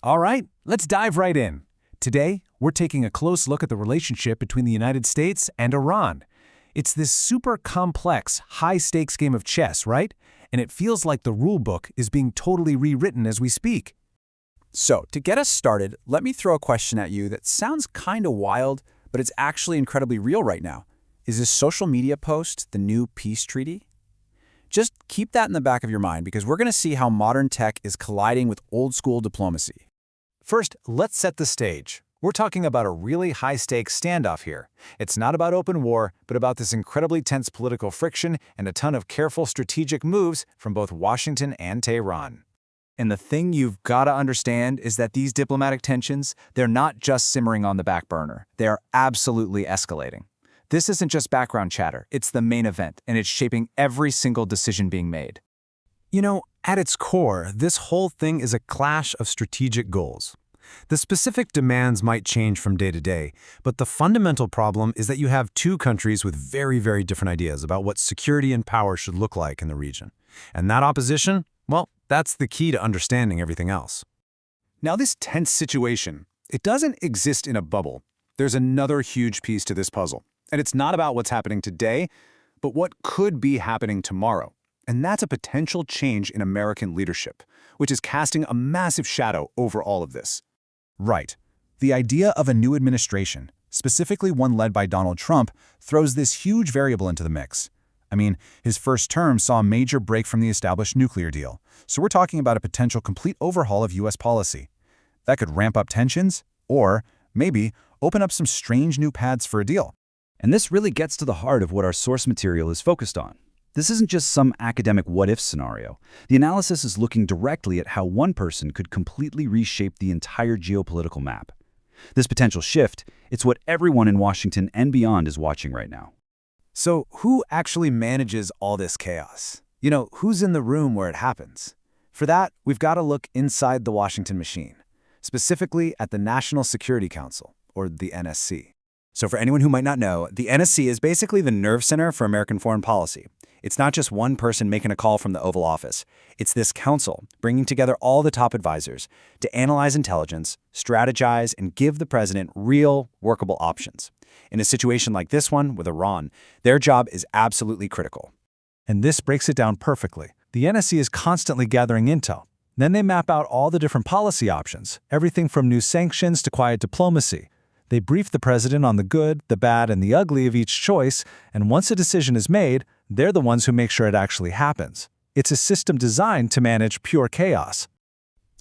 All right, let's dive right in. Today, we're taking a close look at the relationship between the United States and Iran. It's this super complex, high-stakes game of chess, right? And it feels like the rule book is being totally rewritten as we speak. So, to get us started, let me throw a question at you that sounds kind of wild, but it's actually incredibly real right now. Is this social media post the new peace treaty? Just keep that in the back of your mind because we're going to see how modern tech is colliding with old-school diplomacy. First, let's set the stage. We're talking about a really high-stakes standoff here. It's not about open war, but about this incredibly tense political friction and a ton of careful strategic moves from both Washington and Tehran. And the thing you've got to understand is that these diplomatic tensions, they're not just simmering on the back burner. They are absolutely escalating. This isn't just background chatter, it's the main event, and it's shaping every single decision being made. You know, at its core, this whole thing is a clash of strategic goals. The specific demands might change from day to day, but the fundamental problem is that you have two countries with very, very different ideas about what security and power should look like in the region. And that opposition, well, that's the key to understanding everything else. Now, this tense situation, it doesn't exist in a bubble. There's another huge piece to this puzzle. And it's not about what's happening today, but what could be happening tomorrow. And that's a potential change in American leadership, which is casting a massive shadow over all of this. Right. The idea of a new administration, specifically one led by Donald Trump, throws this huge variable into the mix. I mean, his first term saw a major break from the established nuclear deal, so we're talking about a potential complete overhaul of U.S. policy. That could ramp up tensions, or, maybe, open up some strange new paths for a deal. And this really gets to the heart of what our source material is focused on. This isn't just some academic what-if scenario. The analysis is looking directly at how one person could completely reshape the entire geopolitical map. This potential shift, it's what everyone in Washington and beyond is watching right now. So who actually manages all this chaos? You know, who's in the room where it happens? For that, we've got to look inside the Washington machine, specifically at the National Security Council, or the NSC. So for anyone who might not know, the NSC is basically the nerve center for American foreign policy. It's not just one person making a call from the Oval Office. It's this council bringing together all the top advisors to analyze intelligence, strategize, and give the president real, workable options. In a situation like this one with Iran, their job is absolutely critical. And this breaks it down perfectly. The NSC is constantly gathering intel. Then they map out all the different policy options, everything from new sanctions to quiet diplomacy. They brief the president on the good, the bad, and the ugly of each choice, and once a decision is made, they're the ones who make sure it actually happens. It's a system designed to manage pure chaos.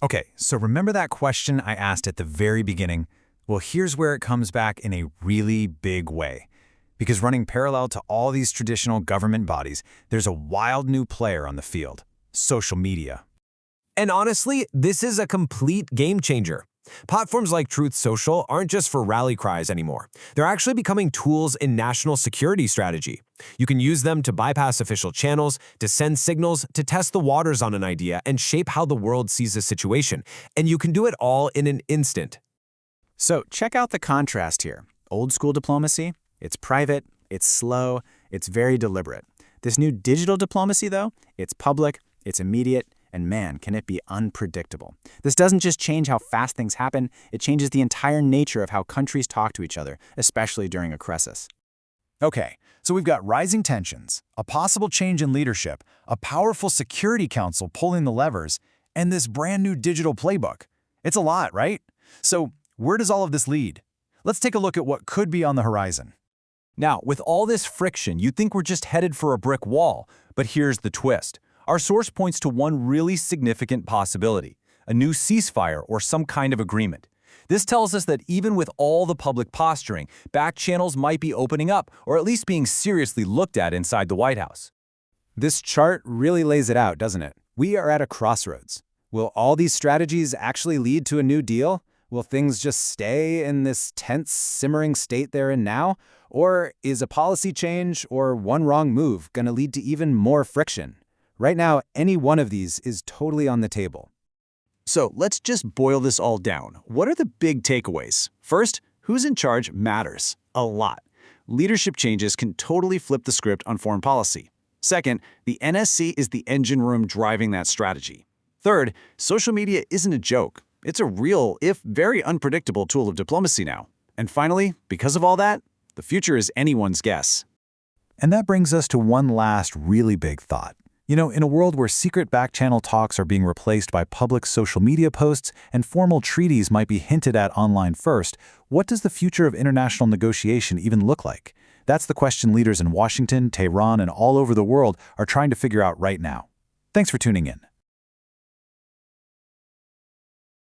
Okay, so remember that question I asked at the very beginning? Well, here's where it comes back in a really big way. Because running parallel to all these traditional government bodies, there's a wild new player on the field: social media. And honestly, this is a complete game changer. Platforms like Truth Social aren't just for rally cries anymore. They're actually becoming tools in national security strategy. You can use them to bypass official channels, to send signals, to test the waters on an idea, and shape how the world sees a situation. And you can do it all in an instant. So check out the contrast here. Old school diplomacy, it's private, it's slow, it's very deliberate. This new digital diplomacy, though, it's public, it's immediate, and man, can it be unpredictable. This doesn't just change how fast things happen, it changes the entire nature of how countries talk to each other, especially during a crisis. Okay, so we've got rising tensions, a possible change in leadership, a powerful Security Council pulling the levers, and this brand new digital playbook. It's a lot, right? So where does all of this lead? Let's take a look at what could be on the horizon. Now, with all this friction, you'd think we're just headed for a brick wall. But here's the twist. Our source points to one really significant possibility: a new ceasefire or some kind of agreement. This tells us that even with all the public posturing, back channels might be opening up, or at least being seriously looked at inside the White House. This chart really lays it out, doesn't it? We are at a crossroads. Will all these strategies actually lead to a new deal? Will things just stay in this tense, simmering state they're in now? Or is a policy change or one wrong move going to lead to even more friction? Right now, any one of these is totally on the table. So let's just boil this all down. What are the big takeaways? First, who's in charge matters a lot. Leadership changes can totally flip the script on foreign policy. Second, the NSC is the engine room driving that strategy. Third, social media isn't a joke. It's a real, if very unpredictable tool of diplomacy now. And finally, because of all that, the future is anyone's guess. And that brings us to one last really big thought. You know, in a world where secret back-channel talks are being replaced by public social media posts and formal treaties might be hinted at online first, what does the future of international negotiation even look like? That's the question leaders in Washington, Tehran, and all over the world are trying to figure out right now. Thanks for tuning in.